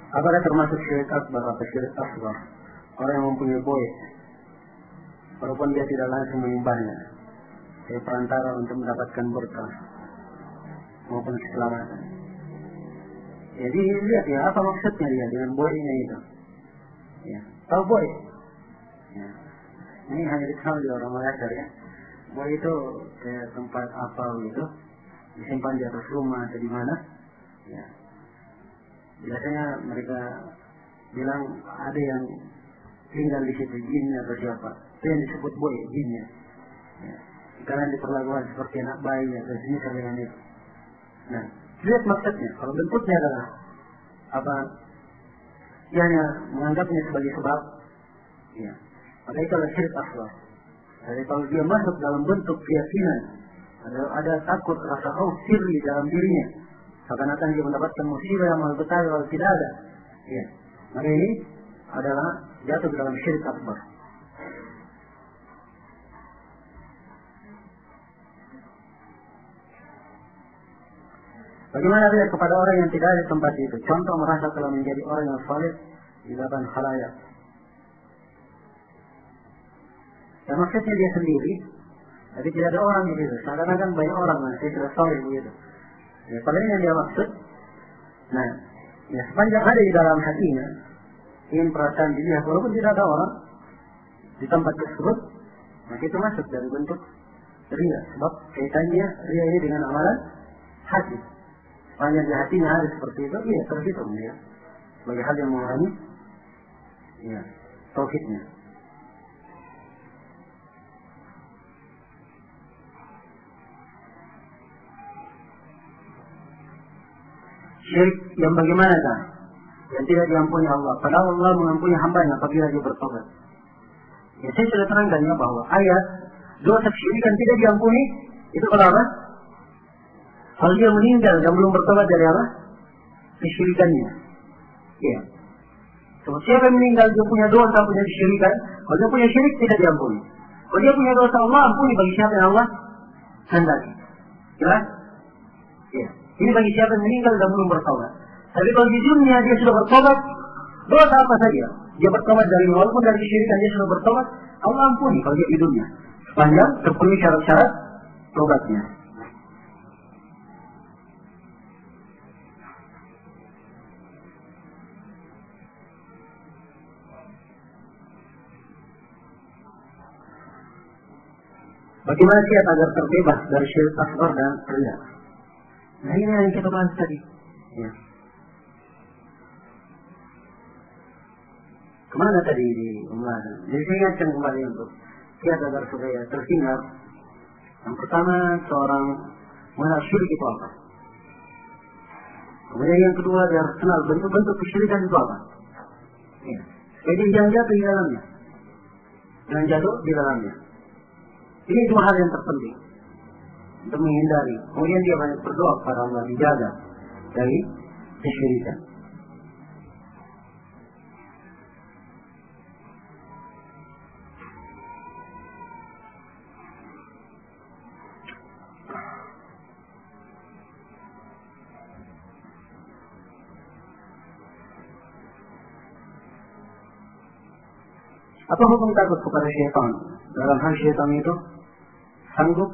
Apakah termasuk syirik akbar atau syirik asghar? Orang yang mempunyai buaya, walaupun dia tidak langsung menyembahnya, sebagai perantara untuk mendapatkan berkah maupun keselamatan. Jadi lihat ya, apa maksudnya dia dengan buayanya itu? Ya, tahu buaya? Ya. Ini hanya dikenal di orang Malaysia ya. Buaya itu kayak tempat apa gitu, disimpan di atas rumah atau di mana? Ya. Biasanya mereka bilang ada yang tinggal di situ, jinnya atau siapa. Itu yang disebut buaya, jinnya. Ya. Kalian diperlakukan seperti anak bayi atau semisal dengan itu. Nah, lihat maksudnya. Kalau bentuknya adalah apa? Dia hanya menganggapnya sebagai sebab. Ya. Maka itu adalah syirik asghar. Jadi kalau dia masuk dalam bentuk keyakinan, ada takut, rasa khauf sirri dalam dirinya, seakan-akan dia mendapatkan musibah yang maha besar kalau tidak ada. Ya. Maka ini adalah jatuh dalam syirik akbar. Bagaimana dia kepada orang yang tidak ada di tempat itu? Contoh merasa telah menjadi orang yang saleh di hadapan khalayak. Dan maksudnya dia sendiri, tapi tidak ada orang begitu. Seakan-akan banyak orang, saya sudah saleh begitu. Ya, pada ini yang dia maksud. Nah, ya sepanjang ada di dalam hatinya, ingin perasaan dilihat, walaupun tidak ada orang di tempat tersebut, maka itu masuk dari bentuk ria. Sebab kaitannya ria ini dengan amalan hati. Sepanjang di hatinya ada seperti itu, iya terhitung ya. Sebagai hal yang mengurangi, ya, tauhidnya. Syirik yang bagaimanakah? Yang tidak diampuni Allah. Padahal Allah mengampuni hambanya apabila dia bertobat. Ya, saya sudah terangkan ya bahwa ayat dosa kesyirikan tidak diampuni itu kalau apa? Kalau dia meninggal dan belum bertobat dari apa? Kesyirikannya. Ya. So, siapa yang meninggal dia punya dosa, punya kesyirikan. Kalau dia punya syirik tidak diampuni. Kalau dia punya dosa Allah ampuni bagi siapa yang Allah hendaki. Jelas? Ya. Ini bagi siapa yang meninggal dan belum bertobat. Tapi kalau di dunia dia sudah bertobat, dosa apa saja, dia bertobat dari walaupun dari kesyirikan dia sudah bertobat, Allah ampuni kalau dia di dunia. Sepanjang terpenuhi syarat-syarat tobatnya. Bagaimana kiat agar terbebas dari syirik asghar dan ria? Nah ini yang kita bahas tadi. Ya. Kemana tadi di umlahan? Jadi saya ingatkan kembali untuk kiat agar supaya terhindar. Yang pertama, seorang mengenal syirik itu apa. Kemudian yang kedua, dia harus kenal bentuk-bentuk kesyirikan itu apa. Ya. Jadi jangan jatuh di dalamnya. Jangan jatuh di dalamnya. Ini dua hal yang terpenting untuk menghindari. Kemudian dia banyak berdoa kepada Allah dijaga dari kesyirikan. Apa hukum takut kepada syaitan? Dalam hal syaitan itu sanggup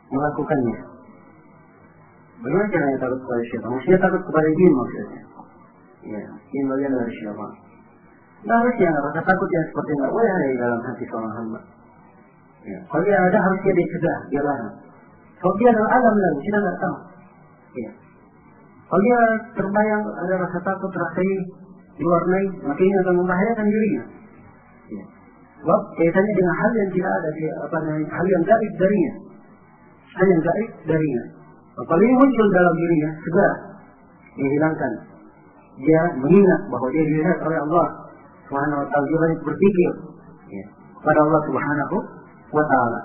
melakukannya. Bagaimana caranya takut kepada syaitan? Maksudnya takut kepada jin maksudnya. Ya, jin bagian dari syaitan. Nah harusnya rasa takut yang seperti itu boleh ada di dalam hati seorang hamba. Ya. Kalau dia ada harusnya dia cegah, dia larang. Kalau dia adalah alam lalu, kita tidak tahu. Ya. Kalau dia terbayang ada rasa takut, rasa ini diwarnai, maka ini akan membahayakan dirinya. Ya. Sebab kaitannya dengan hal yang tidak ada, hal yang gaib darinya. Hal yang gaib darinya. Kalau ini muncul dalam dirinya, segera dihilangkan. Dia mengingat bahwa dia dilihat oleh Allah Subhanahu wa ta'ala. Dia banyak berpikir ya, kepada Allah Subhanahu wa ta'ala.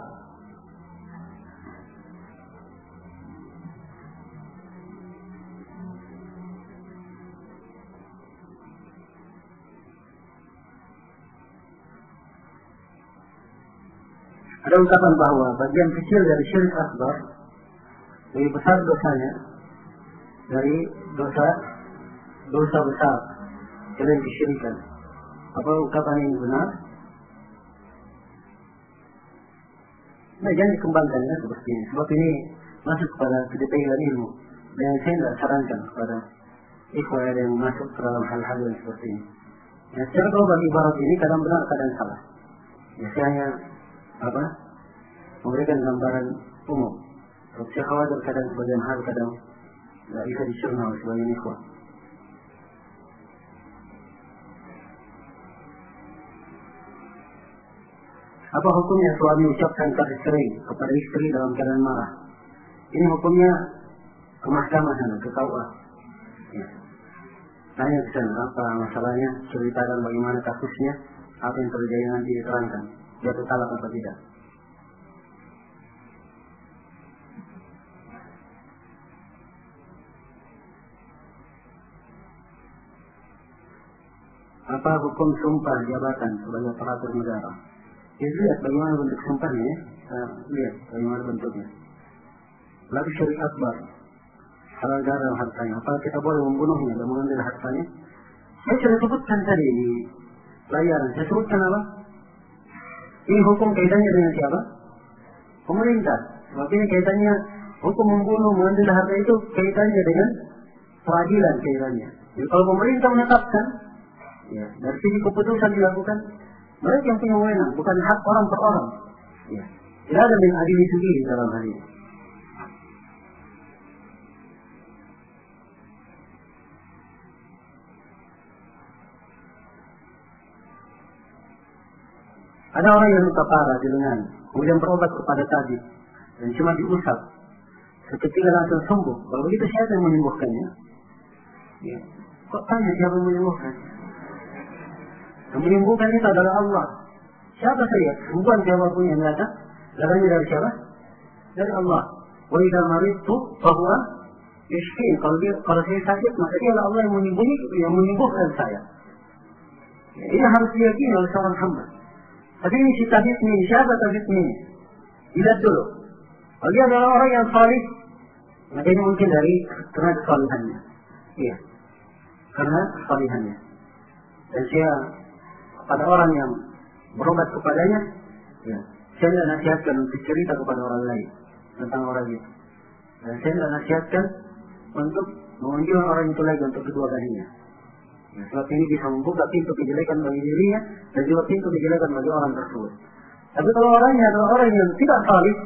Ada ungkapan bahwa bagian kecil dari syirik akbar lebih besar dosanya dari dosa dosa besar, kalian kesyirikan. Apa ungkapan ini benar? Nah, jangan dikembangkan ya seperti ini. Sebab ini masuk kepada kedetailan ilmu. Dan saya tidak sarankan kepada ikhwan yang masuk ke dalam hal-hal yang seperti ini. Ya, secara global ibarat ini kadang benar, kadang salah. Ya, saya hanya memberikan gambaran umum. Saya khawatir kadang sebagian hal kadang tidak bisa dicerna oleh sebagian ikhwan. Apa hukumnya suami ucapkan kasih sayang kepada istri dalam keadaan marah? Ini hukumnya ke mahkamah sana, ke KUA. Ya. Tanya ke sana, apa masalahnya, ceritakan bagaimana kasusnya, apa yang terjadi nanti diterangkan, jatuh talak apa tidak. Apa hukum sumpah jabatan sebagai aparatur negara? Ya, lihat bagaimana bentuk sumpahnya ya. Lihat bagaimana bentuknya. Lalu syirik akbar, halal darah hartanya. Apa kita boleh membunuhnya dan mengambil hartanya? Saya sudah sebutkan tadi di layar. Saya sebutkan apa? Ini hukum kaitannya dengan siapa? Pemerintah. Sebab ini kaitannya hukum membunuh, mengambil harta itu kaitannya dengan peradilan kaitannya. Jadi kalau pemerintah menetapkan, ya, dari sini keputusan dilakukan, mereka yang punya wewenang, bukan hak orang per orang. Ya. Tidak ada yang adili sendiri dalam hal ini. Ada orang yang luka parah di lengan, kemudian berobat kepada tabib dan cuma diusap, seketika langsung sembuh. Kalau begitu siapa yang menyembuhkannya? Ya. Kok tanya siapa yang menyembuhkan? Yang menyembuhkan itu adalah Allah. Siapa saya? Bukan siapapun yang datang. Datangnya dari siapa? Dari Allah. Wa idza maridtu fa huwa yashfin. Kalau saya sakit, maka dia adalah Allah yang menyembuhkan saya. Ya, ini harus diyakini oleh seorang hamba. Tapi ini si tabib ini, siapa tabib ini? Lihat dulu. Kalau dia adalah orang yang salih, maka ini mungkin karena kesalihannya. Iya. Karena kesalihannya. Dan saya pada orang yang berobat kepadanya, ya, saya tidak nasihatkan untuk cerita kepada orang lain tentang orang itu. Dan saya tidak nasihatkan untuk mengunjungi orang itu lagi untuk kedua kalinya. Ya, sebab ini bisa membuka pintu kejelekan bagi dirinya dan juga pintu kejelekan bagi orang tersebut. Tapi kalau orangnya adalah orang yang tidak salih,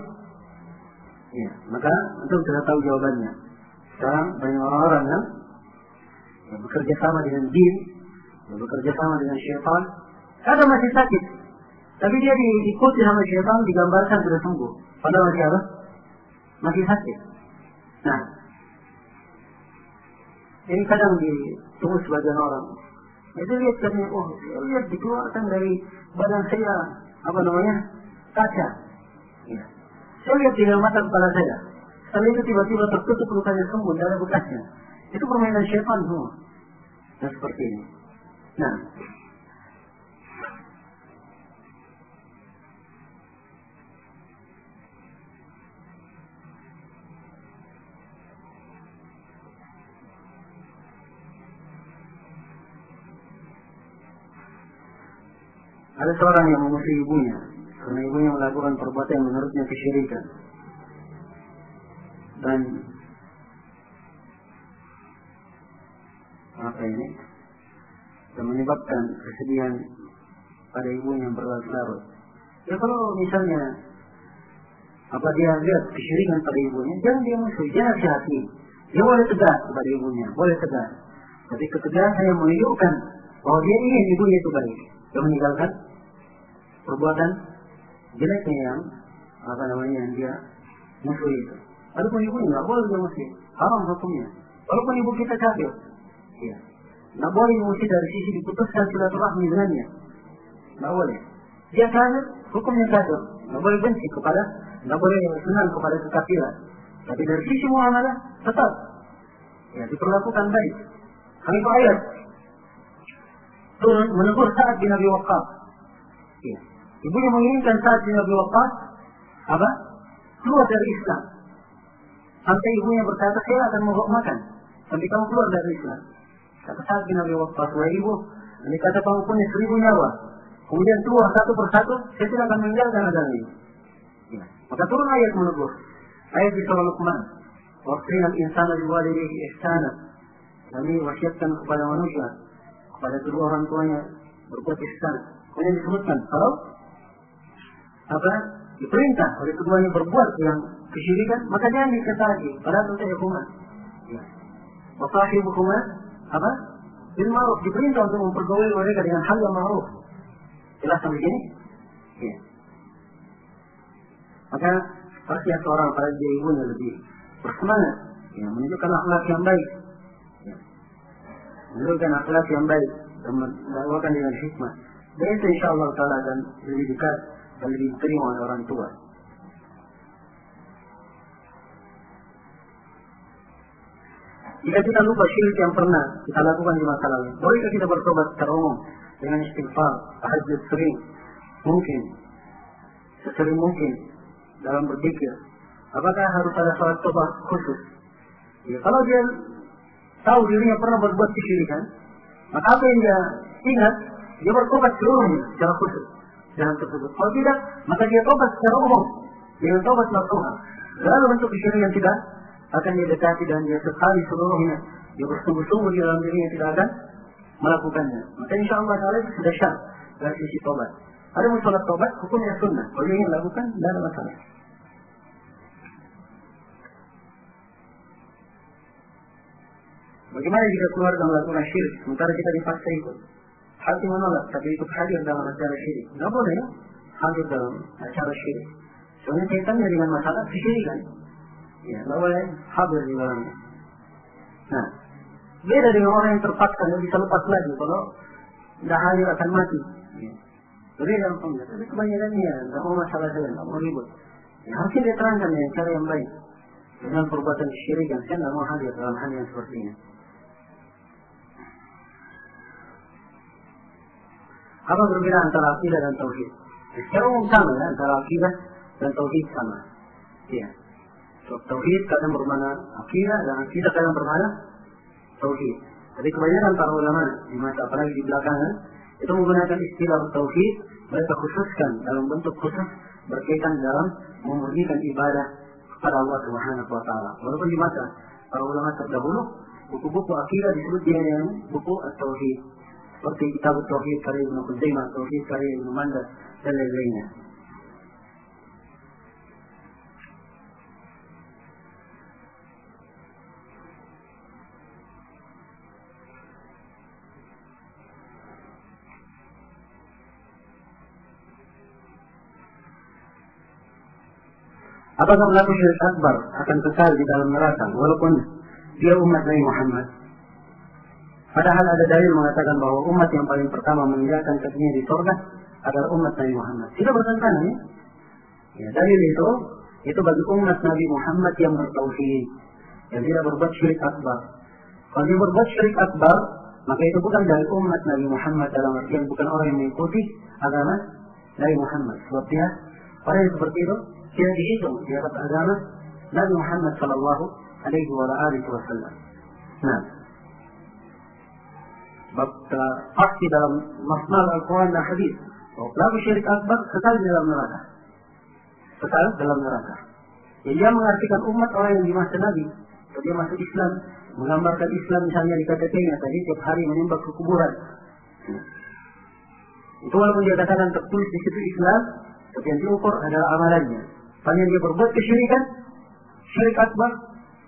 ya, maka untuk kita tahu jawabannya. Sekarang banyak orang-orang yang bekerja sama dengan jin, bekerja sama dengan syaitan. Kadang masih sakit, tapi dia diikuti sama syaitan, digambarkan sudah sembuh. Padahal masih apa? Masih sakit. Nah, ini kadang ditunggu sebagian orang. Itu lihat katanya, lihat dikeluarkan dari badan saya, kaca. Ya. Saya lihat di dalam mata kepala saya. Setelah itu tiba-tiba tertutup lukanya sembuh, tidak ada bekasnya. Itu permainan syaitan semua. Dan seperti ini. Nah, ada seorang yang memusuhi ibunya karena ibunya melakukan perbuatan yang menurutnya kesyirikan dan dan menyebabkan kesedihan pada ibunya yang berlarut-larut. Ya kalau misalnya dia lihat kesyirikan pada ibunya, jangan dia musuhi, jangan nasihati. Dia boleh tegas kepada ibunya, boleh tegas. Tapi ketegasan yang menunjukkan bahwa dia ingin ibunya itu baik, dia meninggalkan perbuatan jeleknya yang yang dia musuh itu. Adapun ibunya nggak boleh dia musuh, haram hukumnya. Walaupun ibu kita kafir, ya, nggak boleh musuh dari sisi diputuskan silaturahmi dengannya, nggak boleh. Dia kafir, hukumnya kafir, nggak boleh benci kepada, nggak boleh senang kepada kekafiran. Tapi dari sisi muamalah tetap, ya, diperlakukan baik. Kami itu ayat turun menegur Sa'ad bin Abi Waqqas. Ya. Ibunya menginginkan Sa'ad bin Abi Waqqas keluar dari Islam. Sampai ibunya berkata, saya akan mogok makan sampai kamu keluar dari Islam. Kata Sa'ad bin Abi Waqqas, wahai ibu, ini kata penghuni 1000 nyawa. Kemudian keluar satu persatu, saya tidak akan meninggalkan agama ini. Ya. Maka turun ayat menegur. Ayat di surah Luqman. Wassina al-insana biwalidayhi ihsana. Kami wasiatkan kepada manusia, kepada kedua orang tuanya berbuat ihsan. Kemudian disebutkan kalau diperintah oleh keduanya berbuat yang kesyirikan, maka jangan diketahui padahal itu hukuman. Ya. Wa sahibuhuma bil ma'ruf, diperintah untuk mempergauli mereka dengan hal yang ma'ruf. Jelas sampai sini? Ya. Maka pasti seorang para ibunya lebih bersemangat, ya, menunjukkan akhlak yang baik, ya. Menunjukkan akhlak yang baik dan mendakwakan dengan hikmah. Dan itu insyaallah taala akan lebih dekat dan lebih diterima oleh orang tua. Jika kita lupa syirik yang pernah kita lakukan di masa lalu, bolehkah kita bertobat secara umum dengan istighfar, tahajud sering, mungkin sesering mungkin dalam berzikir? Apakah harus ada salat tobat khusus? Ya, kalau dia tahu dirinya pernah berbuat kesyirikan, maka apa yang dia ingat, dia bertobat seluruhnya secara khusus dengan tersebut. Kalau tidak, maka dia tobat secara umum dengan tobat nasuha. Lalu bentuk kesyirikan tidak akan dia dekati dan dia sekali seluruhnya, dia bersungguh-sungguh di dalam dirinya tidak akan melakukannya. Maka insyaallah taala itu sudah syar dari sisi tobat. Ada masalah tobat, hukumnya sunnah. Kalau dia ingin lakukan, tidak ada masalah. Bagaimana jika keluarga melakukan syirik, sementara kita dipaksa ikut? Hati menolak, tapi ikut hadir dalam acara syirik. Tidak boleh ya, hadir dalam acara syirik. Soalnya kaitannya dengan masalah kesyirikan. Ya, tidak boleh hadir di dalamnya. Nah, beda dengan orang yang terpaksa, yang bisa lepas lagi. Kalau tidak hadir akan mati. Ya. Berbeda hukumnya. Tapi kebanyakannya, tidak mau masalah saya, tidak mau ribut. Ya, harusnya dia terangkan dengan cara yang baik. Dengan perbuatan kesyirikan, saya tidak mau hadir dalam hal yang seperti ini. Apa berbeda antara akidah dan tauhid? Secara umum sama ya, antara akidah dan tauhid sama. Ya. So, tauhid kadang bermakna akidah dan akidah kadang bermakna tauhid. Jadi kebanyakan para ulama di masa apalagi di belakangan itu menggunakan istilah tauhid, mereka khususkan dalam bentuk khusus berkaitan dalam memurnikan ibadah kepada Allah Subhanahu wa taala. Walaupun di masa para ulama terdahulu buku-buku akidah disebut dia yang buku at-tauhid. Seperti kitab Tauhid karya Ibnu Khuzaimah, Tauhid karya Ibnu Manda, dan lain-lainnya. Apakah pelaku syirik akbar akan kekal di dalam neraka walaupun dia umat Nabi Muhammad? Padahal ada dalil mengatakan bahwa umat yang paling pertama meninggalkan kakinya di surga adalah umat Nabi Muhammad. Tidak bertentangan ya? Ya, dalil itu bagi umat Nabi Muhammad yang bertauhid, yang tidak berbuat syirik akbar. Kalau dia berbuat syirik akbar, maka itu bukan dari umat Nabi Muhammad dalam artian bukan orang yang mengikuti agama Nabi Muhammad. Sebab dia orang yang seperti itu tidak dihitung di atas agama Nabi Muhammad sallallahu alaihi wasallam. Nah, sebab pasti dalam masnal Al-Quran dan Hadis bahwa pelaku syirik akbar kekal di dalam neraka. Kekal dalam neraka. Jadi dia mengartikan umat orang yang di masa Nabi, dia masuk Islam, menggambarkan Islam misalnya di KTP-nya tadi tiap hari menyembah ke kuburan. Itu walaupun dia katakan tertulis di situ Islam, tapi yang diukur adalah amalannya. Kalau dia berbuat kesyirikan, syirik akbar,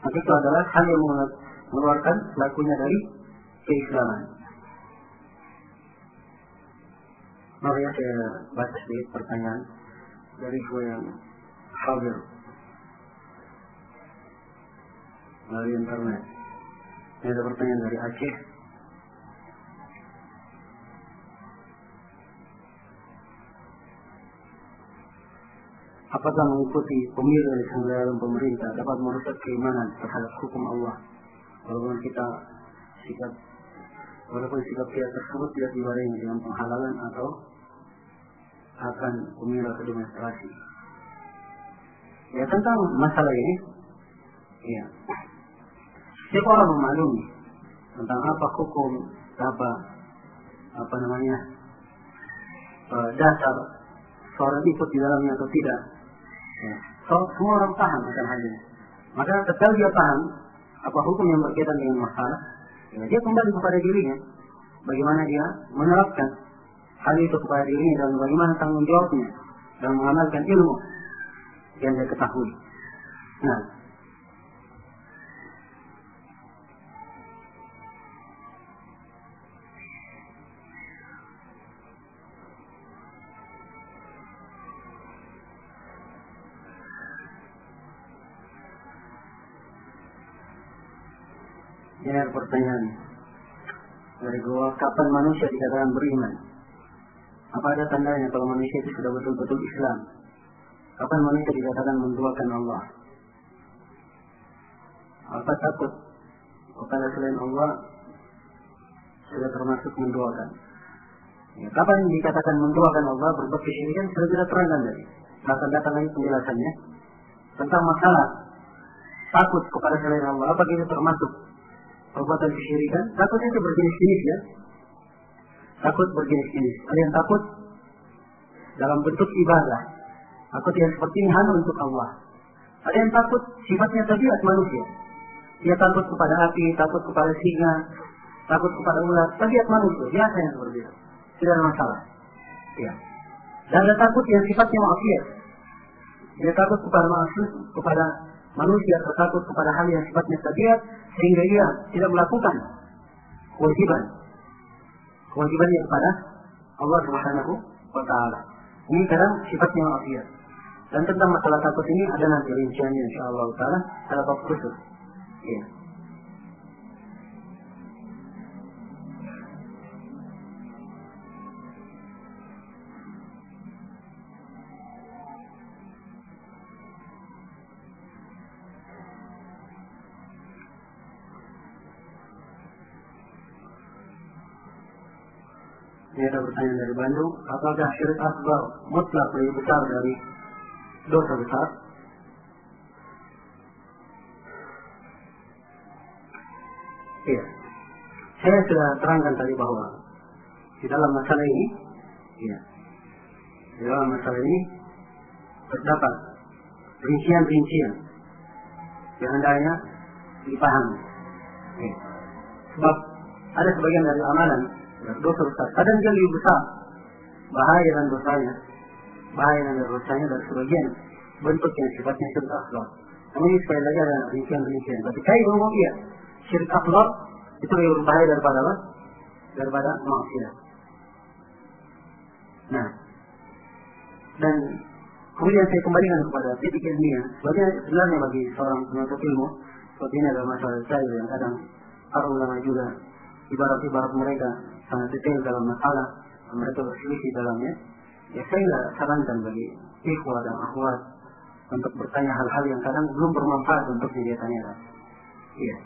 maka itu adalah hal yang mengeluarkan pelakunya dari keislaman. Mari saya baca sedikit pertanyaan dari gue yang hadir melalui internet. Ini ada pertanyaan dari Aceh. Apakah mengikuti pemilu dari dalam pemerintah dapat merusak keimanan terhadap hukum Allah? Walaupun sikap dia tersebut tidak dibarengi dengan penghalalan atau akan pemilu atau demonstrasi. Ya, tentang masalah ini, ya, setiap orang memaklumi tentang apa hukum, dasar seorang ikut di dalamnya atau tidak. Ya. Semua orang paham akan hal ini. Maka ketika dia paham apa hukum yang berkaitan dengan masalah, ya, dia kembali kepada dirinya. Bagaimana dia menerapkan hal itu kepada dirinya dan bagaimana tanggung jawabnya dalam mengamalkan ilmu yang dia ketahui. Nah, ini ada pertanyaan dari gua, kapan manusia dikatakan beriman? Apa ada tandanya kalau manusia itu sudah betul-betul Islam? Kapan manusia dikatakan menduakan Allah? Apa takut kepada selain Allah sudah termasuk menduakan? Ya, kapan dikatakan menduakan Allah, berbuat kesyirikan, sudah kita terangkan tadi. Akan datang lagi penjelasannya tentang masalah takut kepada selain Allah. Apakah itu termasuk perbuatan kesyirikan? Takut itu berjenis-jenis, ya. Takut berjenis-jenis. Ada yang takut dalam bentuk ibadah. Takut yang seperti ini hanya untuk Allah. Ada yang takut sifatnya tabiat manusia. Dia takut kepada api, takut kepada singa, takut kepada ular. Tabiat manusia, biasa yang seperti itu. Tidak ada masalah. Ya. Dan ada takut yang sifatnya maksiat. Dia takut kepada kepada manusia, atau takut kepada hal yang sifatnya tabiat, sehingga dia tidak melakukan kewajibannya kepada Allah Subhanahu wa Ta'ala. Ini kadang sifatnya maksiat. Dan tentang masalah takut ini ada nanti rinciannya insyaallah Ta'ala pada bab khusus. Ya. Ini ada pertanyaan dari Bandung. Apakah syirik akbar mutlak lebih besar dari dosa besar? Iya. Saya sudah terangkan tadi bahwa di dalam masalah ini, ya, di dalam masalah ini terdapat rincian-rincian yang hendaknya dipahami. Ya. Sebab ada sebagian dari amalan dosa besar, kadang dia lebih besar bahaya dan dosanya dari sebagian bentuk yang sifatnya syirik akbar. Namun ini sekali lagi ada rincian-rincian. Tapi saya ngomong iya, syirik akbar itu lebih berbahaya daripada maksiat. Nah, dan kemudian saya kembalikan kepada titik ilmiah. Sebenarnya bagi seorang penuntut ilmu, seperti ini adalah masalah saya yang kadang para ulama juga ibarat-ibarat mereka sangat detail dalam masalah, mereka berselisih dalamnya. Ya saya nggak sarankan bagi ikhwah dan akhwat untuk bertanya hal-hal yang kadang belum bermanfaat untuk dia tanyakan. Iya.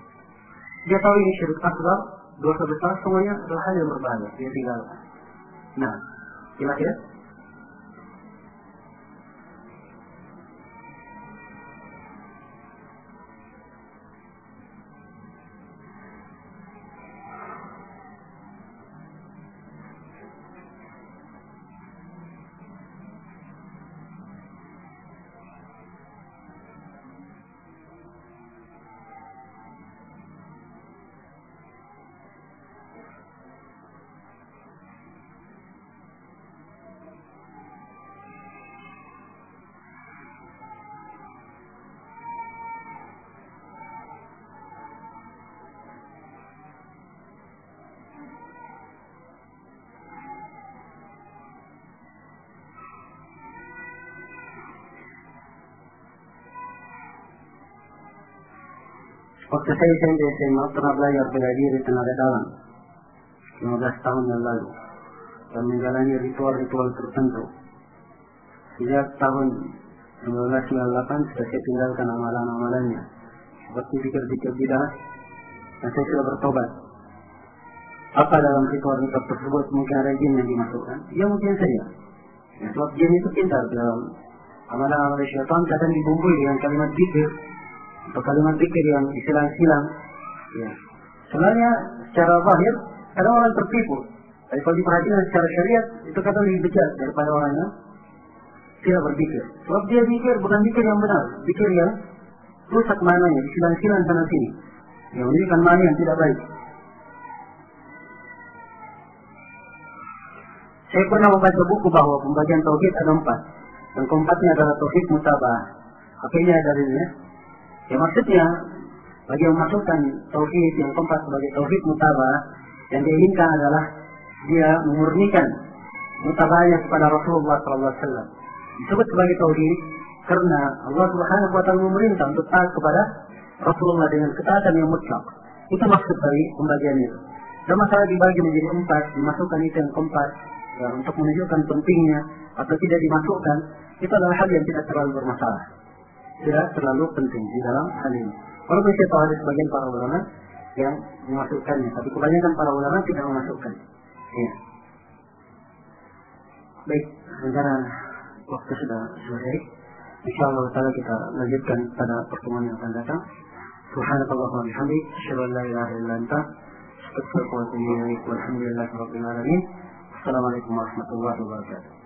Dia tahu ini syirik akbar, dosa besar, semuanya adalah hal yang berbahaya. Dia tinggalkan. Nah, jelas ya? Waktu saya SMP SMA pernah belajar bela diri tenaga dalam 15 tahun yang lalu dan menjalani ritual-ritual tertentu. Sejak tahun 1998 sudah saya tinggalkan amalan-amalannya seperti zikir-zikir bidah dan saya sudah bertobat. Apa dalam ritual-ritual tersebut mungkin ada jin yang dimasukkan? Ya mungkin saja. Ya, sebab jin itu pintar dalam amalan-amalan syaitan, kadang dibumbui dengan kalimat zikir atau kalimat zikir yang silang-silang, ya, Sebenarnya secara zahir ada orang tertipu. Tapi kalau diperhatikan secara syariat itu kata lebih bijak daripada orang yang tidak berpikir. Sebab dia pikir bukan pikir yang benar, pikir yang rusak maknanya, disilang-silang sana sini, yang memberikan makna yang tidak baik. Saya pernah membaca buku bahwa pembagian tauhid ada 4. Yang keempatnya adalah tauhid mutabah. Apa ini dalilnya? Ya maksudnya bagi yang memasukkan tauhid yang keempat sebagai tauhid mutabah, yang diinginkan adalah dia memurnikan mutabahnya kepada Rasulullah SAW. Disebut sebagai tauhid karena Allah Subhanahu wa taala memerintah untuk taat kepada Rasulullah dengan ketaatan yang mutlak. Itu maksud dari pembagian itu. Dan masalah dibagi menjadi 4, dimasukkan itu yang keempat, ya, untuk menunjukkan pentingnya atau tidak dimasukkan, itu adalah hal yang tidak terlalu bermasalah, tidak terlalu penting di dalam hal ini. Walaupun saya tahu ada sebagian para ulama yang memasukkannya, tapi kebanyakan para ulama tidak memasukkan. Ya. Baik, karena waktu sudah selesai, insyaallah taala kita lanjutkan pada pertemuan yang akan datang. Subhanakallahumma wa bihamdika, asyhadu an la ilaha illa anta, astaghfiruka wa atubu ilaik. Walhamdulillahirabbil alamin. Assalamualaikum warahmatullahi wabarakatuh.